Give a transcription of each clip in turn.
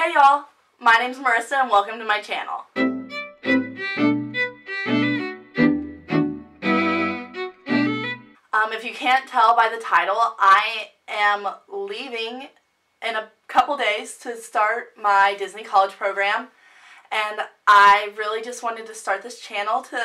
Hey y'all, my name's Marissa and welcome to my channel. If you can't tell by the title, I am leaving in a couple days to start my Disney College program, and I really just wanted to start this channel to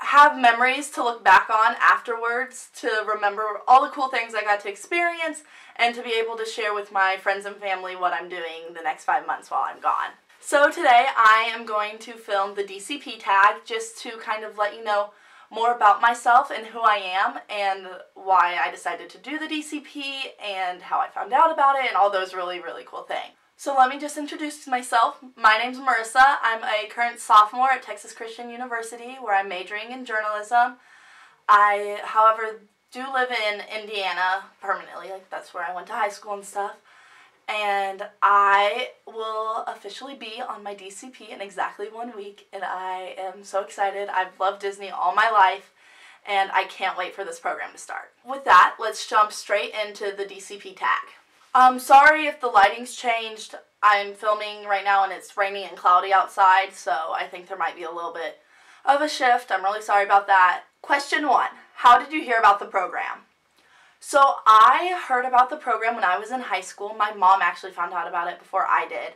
have memories to look back on afterwards, to remember all the cool things I got to experience, and to be able to share with my friends and family what I'm doing the next 5 months while I'm gone. So today I am going to film the DCP tag just to kind of let you know more about myself and who I am and why I decided to do the DCP and how I found out about it and all those really cool things. So let me just introduce myself. My name's Marissa. I'm a current sophomore at Texas Christian University where I'm majoring in journalism. I, however, do live in Indiana permanently. Like, that's where I went to high school and stuff. And I will officially be on my DCP in exactly 1 week, and I am so excited. I've loved Disney all my life, and I can't wait for this program to start. With that, let's jump straight into the DCP tag. Sorry if the lighting's changed. I'm filming right now and it's rainy and cloudy outside, so I think there might be a little bit of a shift. I'm really sorry about that. Question 1. How did you hear about the program? So I heard about the program when I was in high school. My mom actually found out about it before I did.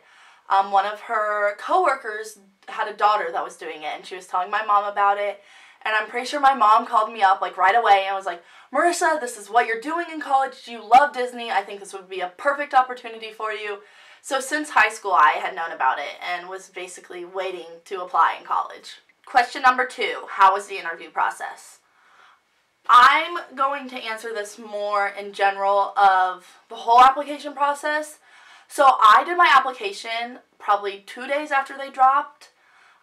One of her coworkers had a daughter that was doing it, and she was telling my mom about it. And I'm pretty sure my mom called me up like right away and was like, "Marissa, this is what you're doing in college. You love Disney. I think this would be a perfect opportunity for you." So since high school, I had known about it and was basically waiting to apply in college. Question number 2, how was the interview process? I'm going to answer this more in general of the whole application process. So I did my application probably 2 days after they dropped,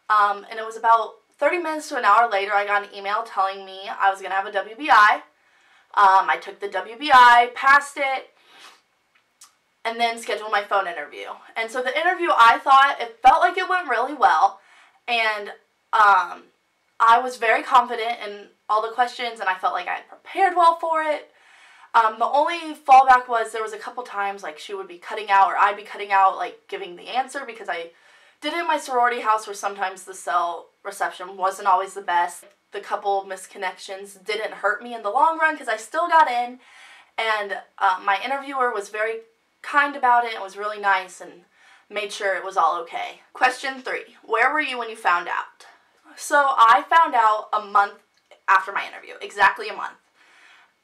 and it was about 30 minutes to an hour later I got an email telling me I was going to have a WBI. I took the WBI, passed it, and then scheduled my phone interview. And so the interview, I thought, it felt like it went really well, and I was very confident in all the questions, and I felt like I had prepared well for it. The only fallback was there was a couple times like she would be cutting out, or I'd be cutting out like giving the answer, because I did it in my sorority house where sometimes the cell reception wasn't always the best. The couple misconnections didn't hurt me in the long run because I still got in, and my interviewer was very kind about it and was really nice and made sure it was all okay. Question 3, where were you when you found out? So I found out a month after my interview, exactly a month.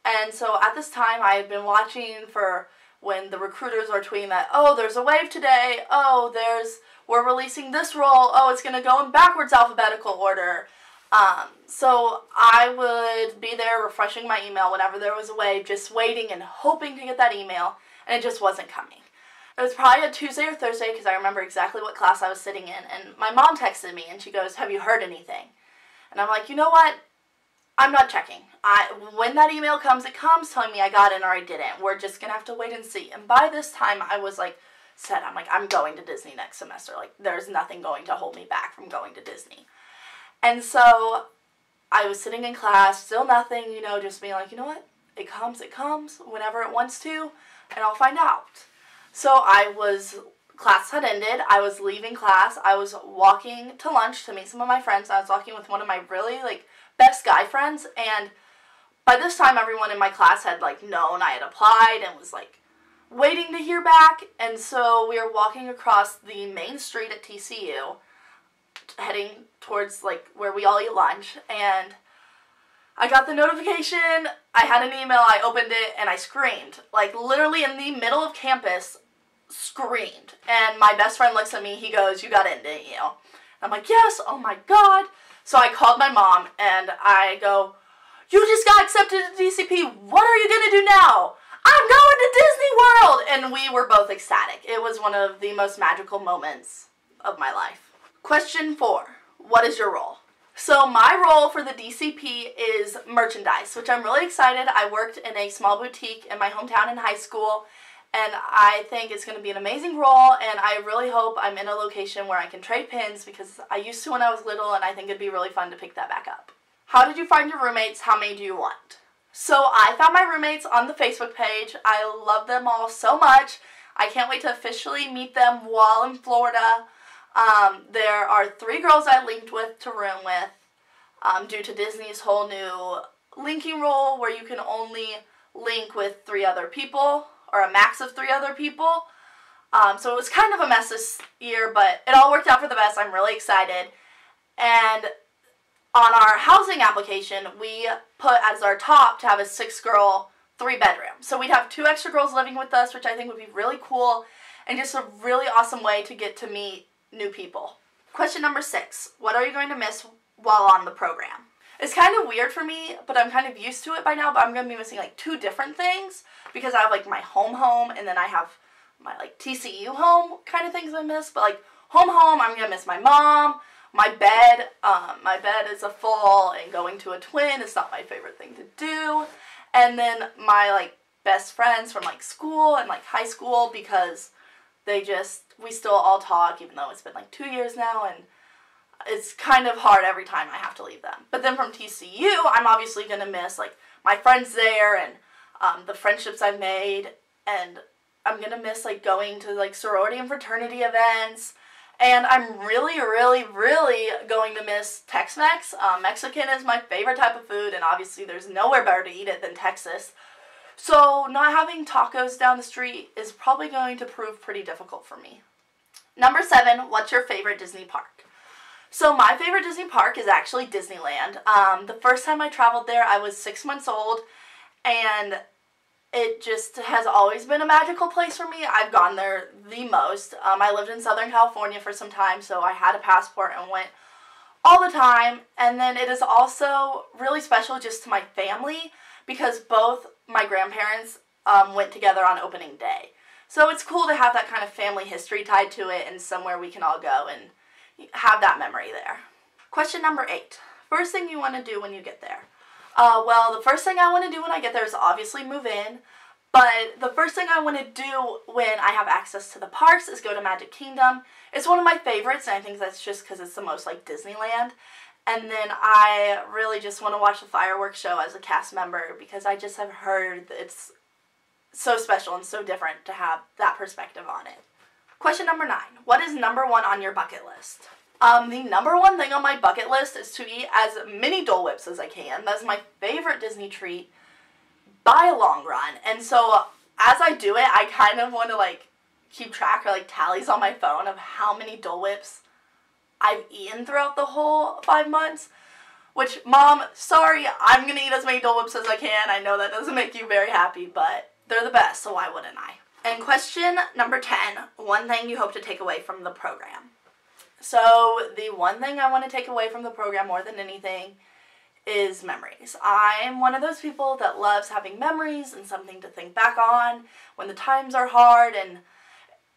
And so at this time I had been watching for when the recruiters were tweeting that, oh, there's a wave today, oh, we're releasing this role, oh, it's going to go in backwards alphabetical order. So I would be there refreshing my email whenever there was a wave, just waiting and hoping to get that email, and it just wasn't coming. It was probably a Tuesday or Thursday because I remember exactly what class I was sitting in, and my mom texted me and she goes, "Have you heard anything?" And I'm like, you know what? I'm not checking. When that email comes, it comes telling me I got in or I didn't. We're just going to have to wait and see. And by this time, I was like, set. I'm like, I'm going to Disney next semester. Like, there's nothing going to hold me back from going to Disney. And so I was sitting in class, still nothing, you know, just being like, you know what? It comes whenever it wants to, and I'll find out. So class had ended. I was leaving class. I was walking to lunch to meet some of my friends. I was walking with one of my really, best guy friends, and by this time everyone in my class had known I had applied and was waiting to hear back. And so we were walking across the main street at TCU heading towards where we all eat lunch, and I got the notification. I had an email, I opened it, and I screamed, literally in the middle of campus, screamed. And my best friend looks at me, he goes, "You got in, didn't you?" I'm like, "Yes." Oh my god. So I called my mom and I go, "You just got accepted to DCP. What are you going to do now?" "I'm going to Disney World!" And we were both ecstatic. It was one of the most magical moments of my life. Question 4. What is your role? So my role for the DCP is merchandise, which I'm really excited. I worked in a small boutique in my hometown in high school, and I think it's going to be an amazing role, and I really hope I'm in a location where I can trade pins, because I used to when I was little, and I think it'd be really fun to pick that back up. How did you find your roommates? How many do you want? So I found my roommates on the Facebook page. I love them all so much. I can't wait to officially meet them while in Florida. There are 3 girls I linked with to room with due to Disney's whole new linking rule where you can only link with 3 other people, or a max of 3 other people. So it was kind of a mess this year, but it all worked out for the best. I'm really excited. And on our housing application, we put as our top to have a 6-girl, 3-bedroom. So we'd have 2 extra girls living with us, which I think would be really cool and just a really awesome way to get to meet new people. Question number 6. What are you going to miss while on the program? It's kind of weird for me, but I'm kind of used to it by now, but I'm going to be missing like 2 different things because I have like my home, and then I have my like TCU home kind of things I miss. But like home, I'm going to miss my mom, my bed. My bed is a full, and going to a twin is not my favorite thing to do. And then my like best friends from like school and like high school, because we still all talk even though it's been like 2 years now, and it's kind of hard every time I have to leave them. But then from TCU, I'm obviously going to miss like my friends there and the friendships I've made, and I'm going to miss like going to like sorority and fraternity events. And I'm really, really, really going to miss Tex-Mex. Mexican is my favorite type of food, and obviously there's nowhere better to eat it than Texas. So not having tacos down the street is probably going to prove pretty difficult for me. Number 7, what's your favorite Disney park? So my favorite Disney park is actually Disneyland. The first time I traveled there, I was 6 months old, and it just has always been a magical place for me. I've gone there the most. I lived in Southern California for some time, so I had a passport and went all the time. And then it is also really special just to my family because both my grandparents went together on opening day. So it's cool to have that kind of family history tied to it and somewhere we can all go and have that memory there. Question number 8. First thing you want to do when you get there. Well, the first thing I want to do when I get there is obviously move in, but the first thing I want to do when I have access to the parks is go to Magic Kingdom. It's one of my favorites, and I think that's just because it's the most like Disneyland. And then I really just want to watch the fireworks show as a cast member because I just have heard that it's so special and so different to have that perspective on it. Question number 9. What is number 1 on your bucket list? The number 1 thing on my bucket list is to eat as many Dole Whips as I can. That's my favorite Disney treat by a long run. And so as I do it, I kind of want to like keep track or like tallies on my phone of how many Dole Whips I've eaten throughout the whole 5 months. Which, Mom, sorry, I'm going to eat as many Dole Whips as I can. I know that doesn't make you very happy, but they're the best, so why wouldn't I? And question number 10, one thing you hope to take away from the program. So the one thing I want to take away from the program more than anything is memories. I'm one of those people that loves having memories and something to think back on when the times are hard. And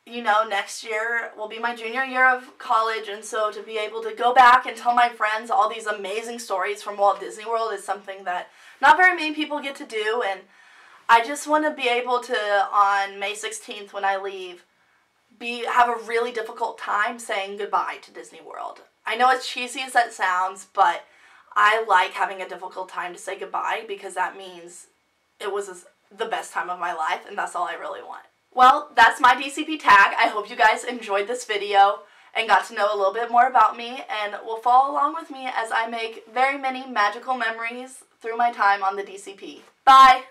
you know, next year will be my junior year of college, and so to be able to go back and tell my friends all these amazing stories from Walt Disney World is something that not very many people get to do. And I just want to be able to, on May 16th when I leave, have a really difficult time saying goodbye to Disney World. I know as cheesy as that sounds, but I like having a difficult time to say goodbye because that means it was the best time of my life, and that's all I really want. Well, that's my DCP tag. I hope you guys enjoyed this video and got to know a little bit more about me, and will follow along with me as I make very many magical memories through my time on the DCP. Bye!